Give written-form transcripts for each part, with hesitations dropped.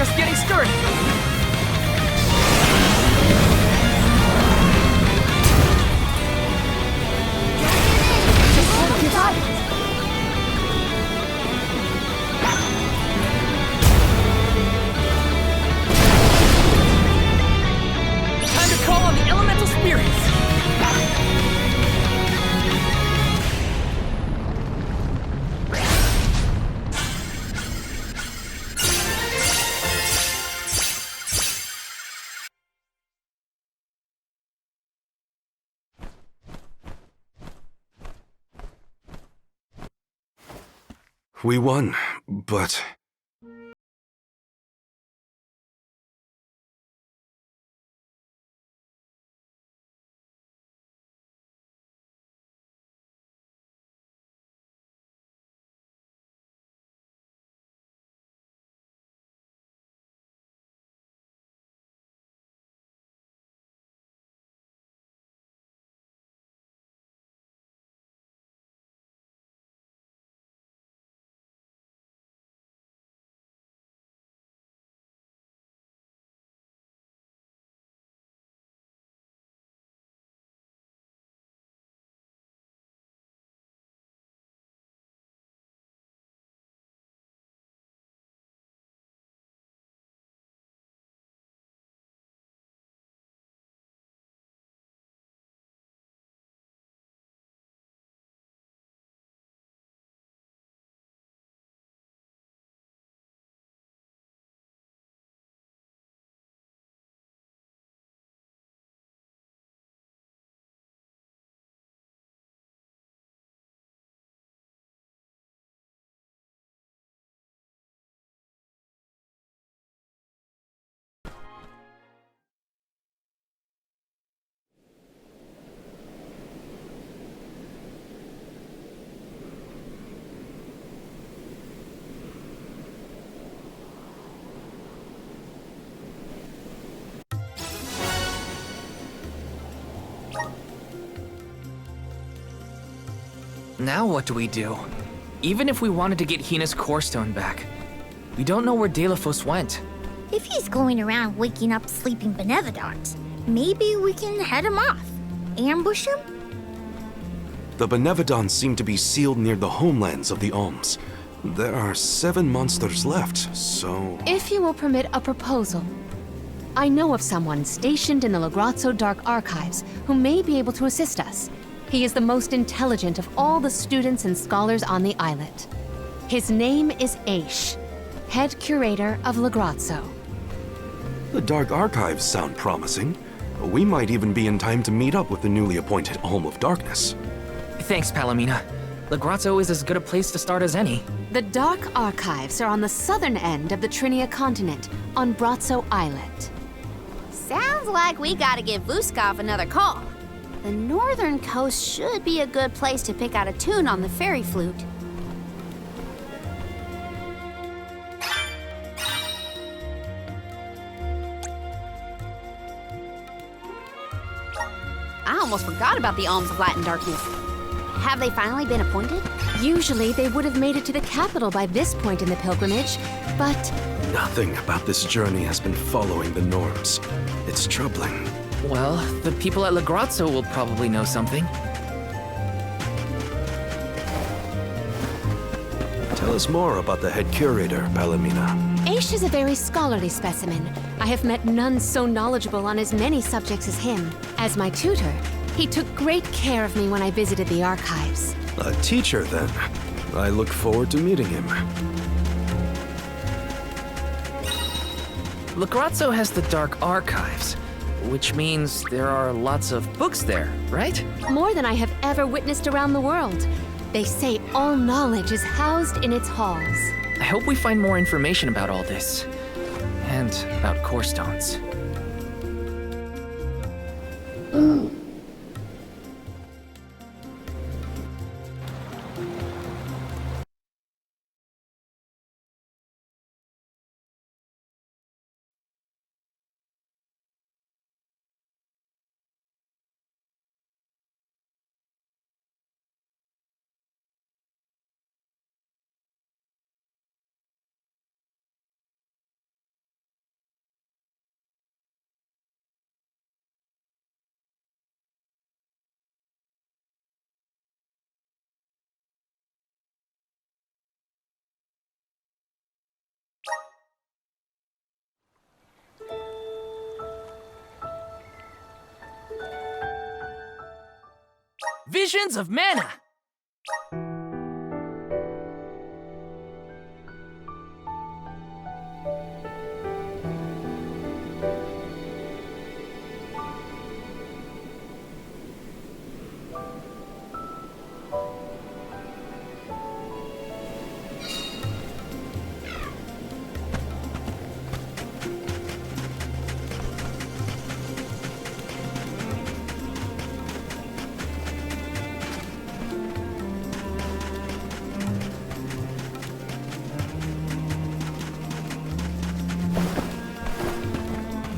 just getting started. Time to call on the elemental spirits. We won, but... Now what do we do? Even if we wanted to get Hina's core stone back, we don't know where Delafos went. If he's going around waking up sleeping Benevodons, maybe we can head him off. Ambush him? The Benevodons seem to be sealed near the homelands of the Alms. There are 7 monsters left, so... If you will permit a proposal. I know of someone stationed in the Lagrazzo Dark Archives who may be able to assist us. He is the most intelligent of all the students and scholars on the islet. His name is Aesh, head curator of Lagrazzo. The Dark Archives sound promising. We might even be in time to meet up with the newly appointed Alm of Darkness. Thanks, Palomina. Lagrazzo is as good a place to start as any. The Dark Archives are on the southern end of the Trinia continent, on Brazzo Islet. Sounds like we gotta give Vuskov another call. The northern coast should be a good place to pick out a tune on the fairy flute. I almost forgot about the Alms of Light and Darkness. Have they finally been appointed? Usually they would have made it to the capital by this point in the pilgrimage, but Nothing about this journey has been following the norms. It's troubling. Well, the people at Lagrazzo will probably know something. Tell us more about the head curator, Palomina. Aesh is a very scholarly specimen. I have met none so knowledgeable on as many subjects as him. As my tutor, he took great care of me when I visited the archives. A teacher, then. I look forward to meeting him. Lagrazzo has the Dark Archives, which means there are lots of books there, right? More than I have ever witnessed around the world. They say all knowledge is housed in its halls. I hope we find more information about all this. And about core stones. Visions of mana!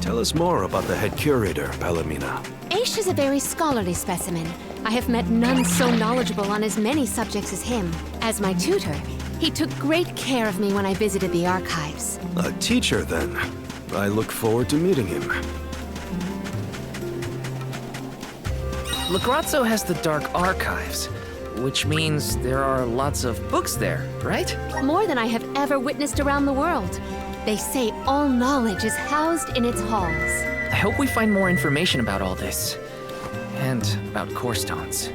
Tell us more about the head curator, Palomina. Aesh is a very scholarly specimen. I have met none so knowledgeable on as many subjects as him. As my tutor, he took great care of me when I visited the archives. A teacher, then. I look forward to meeting him. Lagrazzo has the Dark Archives, which means there are lots of books there, right? More than I have ever witnessed around the world. They say all knowledge is housed in its halls. I hope we find more information about all this. And about core stones.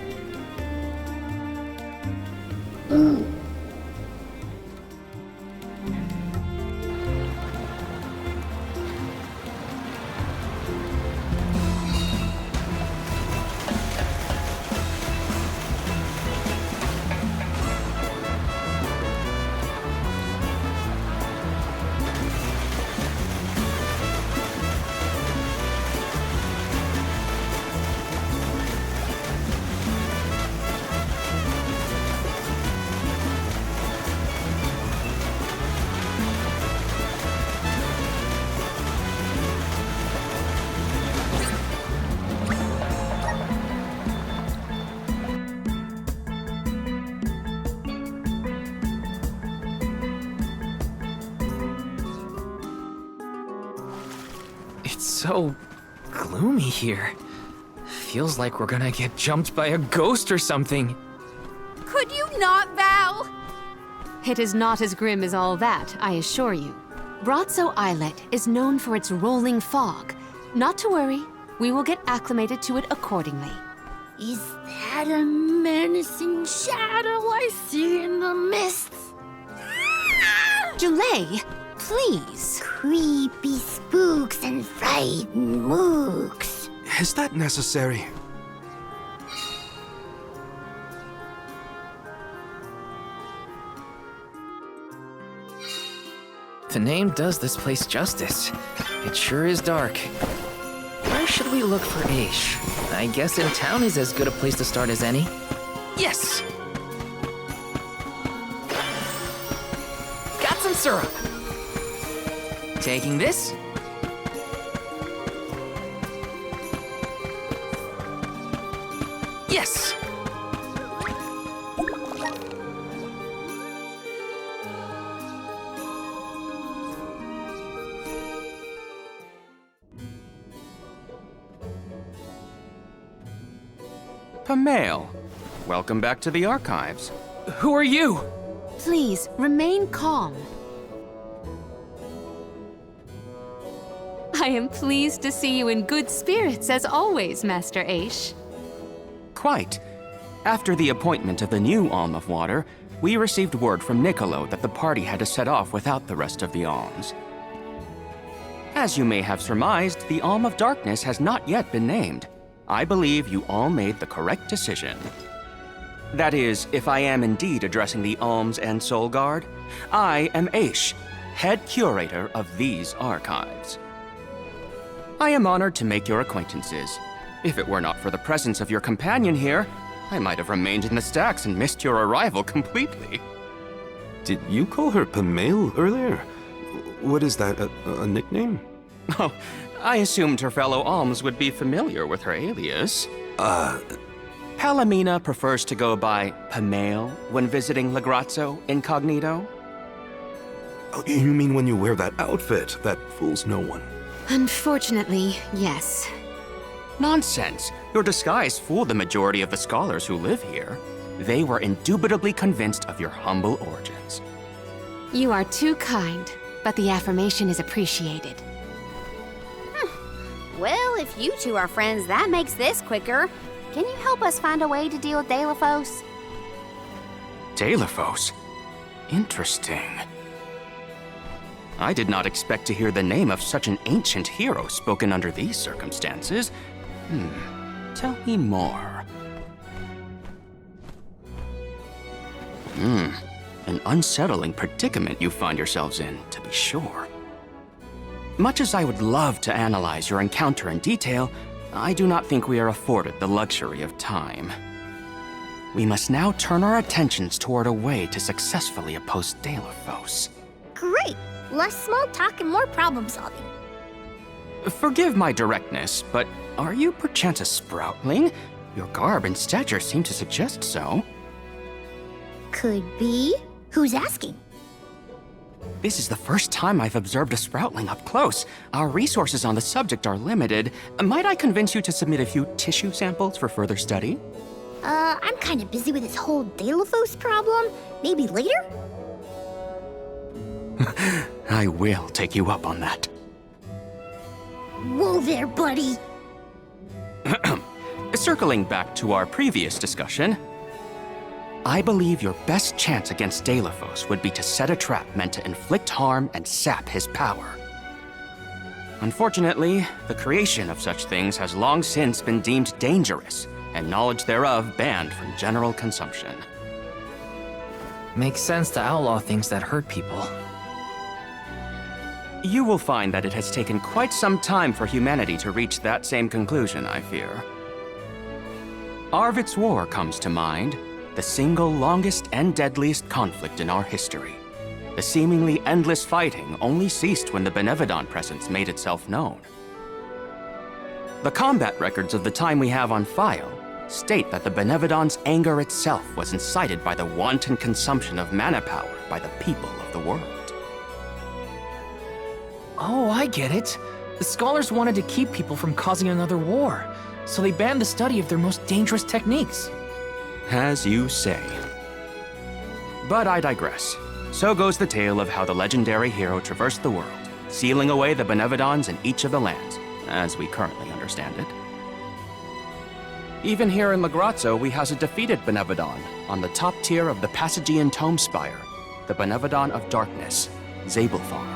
It's so gloomy here. Feels like we're gonna get jumped by a ghost or something. Could you not, Val? It is not as grim as all that, I assure you. Brazzo Islet is known for its rolling fog. Not to worry, we will get acclimated to it accordingly. Is that a menacing shadow I see in the mists? Delay, please. Creepy spooks and frightened mooks. Is that necessary? The name does this place justice. It sure is dark. Where should we look for Aesh? I guess in town is as good a place to start as any. Yes! Got some syrup. Taking this. Yes! Pamail, welcome back to the archives. Who are you? Please, remain calm. I am pleased to see you in good spirits as always, Master Aesh. Quite. After the appointment of the new Alm of Water, we received word from Niccolo that the party had to set off without the rest of the alms. As you may have surmised, the Alm of Darkness has not yet been named. I believe you all made the correct decision. That is, if I am indeed addressing the Alms and Soul Guard, I am Aesh, head curator of these archives. I am honored to make your acquaintances. If it were not for the presence of your companion here, I might have remained in the stacks and missed your arrival completely. Did you call her Pamail earlier? What is that, a nickname? Oh, I assumed her fellow alms would be familiar with her alias. Palomina prefers to go by Pamail when visiting Lagrazzo incognito. Oh, you mean when you wear that outfit that fools no one? Unfortunately, yes. Nonsense. Your disguise fooled the majority of the scholars who live here. They were indubitably convinced of your humble origins. You are too kind, but the affirmation is appreciated. Well, if you two are friends, that makes this quicker. Can you help us find a way to deal with Deilophos? Deilophos? Interesting. I did not expect to hear the name of such an ancient hero spoken under these circumstances. Tell me more. An unsettling predicament you find yourselves in, to be sure. Much as I would love to analyze your encounter in detail, I do not think we are afforded the luxury of time. We must now turn our attentions toward a way to successfully oppose Deilophos. Great! Less small talk and more problem solving. Forgive my directness, but are you perchance a sproutling? Your garb and stature seem to suggest so. Could be. Who's asking? This is the first time I've observed a sproutling up close. Our resources on the subject are limited. Might I convince you to submit a few tissue samples for further study? I'm kind of busy with this whole Deilophos problem. Maybe later? I will take you up on that. Whoa there, buddy. Circling back to our previous discussion, I believe your best chance against Deilophos would be to set a trap meant to inflict harm and sap his power. Unfortunately, the creation of such things has long since been deemed dangerous, and knowledge thereof banned from general consumption. Makes sense to outlaw things that hurt people. You will find that it has taken quite some time for humanity to reach that same conclusion, I fear. Arvid's War comes to mind, the single longest and deadliest conflict in our history. The seemingly endless fighting only ceased when the Benevodon presence made itself known. The combat records of the time we have on file state that the Benevodon's anger itself was incited by the wanton consumption of mana power by the people of the world. Oh, I get it. The scholars wanted to keep people from causing another war, so they banned the study of their most dangerous techniques. As you say. But I digress. So goes the tale of how the legendary hero traversed the world, sealing away the Benevodons in each of the lands, as we currently understand it. Even here in Lagrazzo, we house a defeated Benevodon on the top tier of the Passagian Tome Spire, the Benevodon of Darkness, Zabelfar.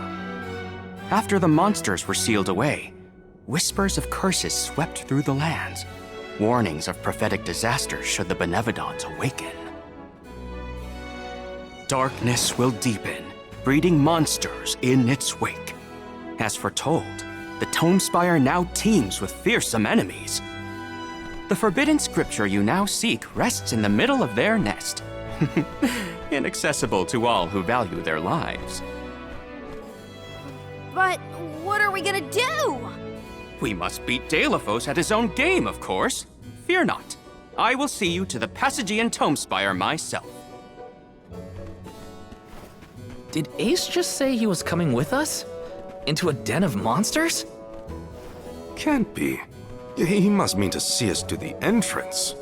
After the monsters were sealed away, whispers of curses swept through the lands, warnings of prophetic disasters should the Benevodons awaken. Darkness will deepen, breeding monsters in its wake. As foretold, the Tome Spire now teems with fearsome enemies. The forbidden scripture you now seek rests in the middle of their nest, inaccessible to all who value their lives. But what are we gonna do? We must beat Deilophos at his own game, of course. Fear not. I will see you to the Passagian Tome Spire myself. Did Ace just say he was coming with us? Into a den of monsters? Can't be. He must mean to see us to the entrance.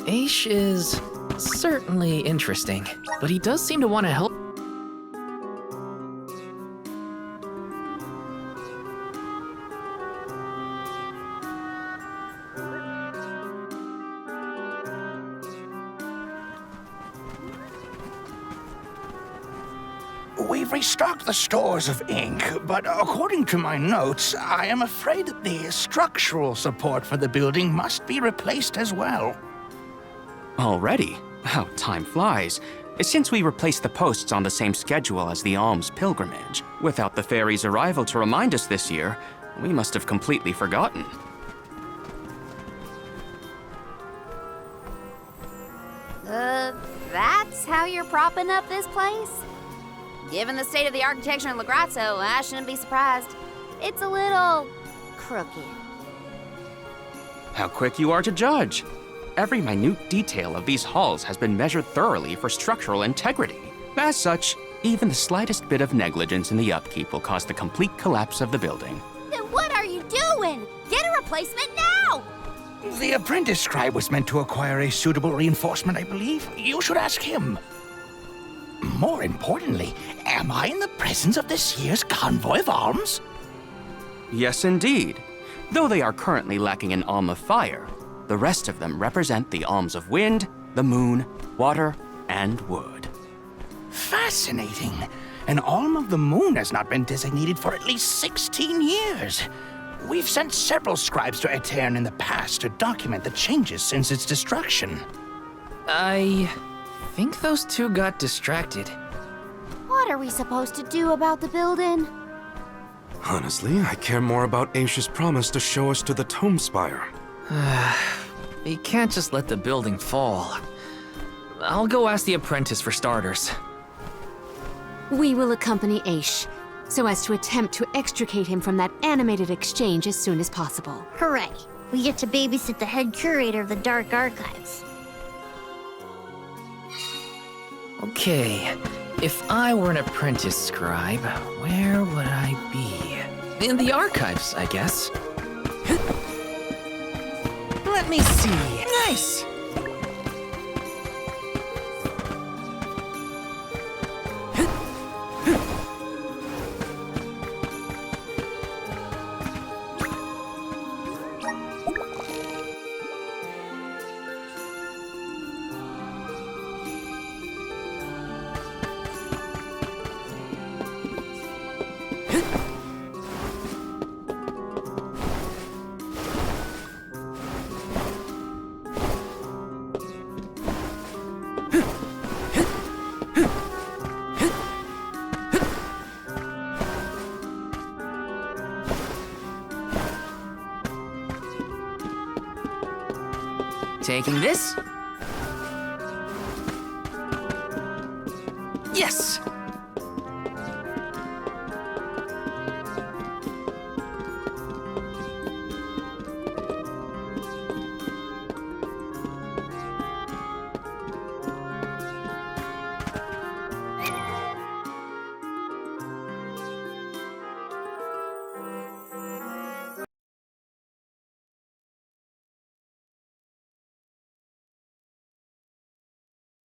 Ace is certainly interesting, but he does seem to want to help. We've restocked the stores of ink, but according to my notes, I am afraid that the structural support for the building must be replaced as well. Already? How time flies. Since we replaced the posts on the same schedule as the Alms pilgrimage, without the fairy's arrival to remind us this year, we must have completely forgotten. That's how you're propping up this place? Given the state of the architecture in Lagrazzo, I shouldn't be surprised. It's a little crooked. How quick you are to judge. Every minute detail of these halls has been measured thoroughly for structural integrity. As such, even the slightest bit of negligence in the upkeep will cause the complete collapse of the building. Then what are you doing? Get a replacement now! The apprentice scribe was meant to acquire a suitable reinforcement, I believe. You should ask him. More importantly, am I in the presence of this year's Convoy of Alms? Yes, indeed. Though they are currently lacking an alm of fire, the rest of them represent the alms of wind, the moon, water, and wood. Fascinating. An alm of the moon has not been designated for at least 16 years. We've sent several scribes to Aetern in the past to document the changes since its destruction. I think those two got distracted. What are we supposed to do about the building? Honestly, I care more about Aesh's promise to show us to the Tome Spire. You can't just let the building fall. I'll go ask the apprentice for starters. We will accompany Aesh, so as to attempt to extricate him from that animated exchange as soon as possible. Hooray! We get to babysit the head curator of the Dark Archives. Okay, if I were an apprentice scribe, where would I be? In the archives, I guess. Let me see. Nice! Taking this? Yes!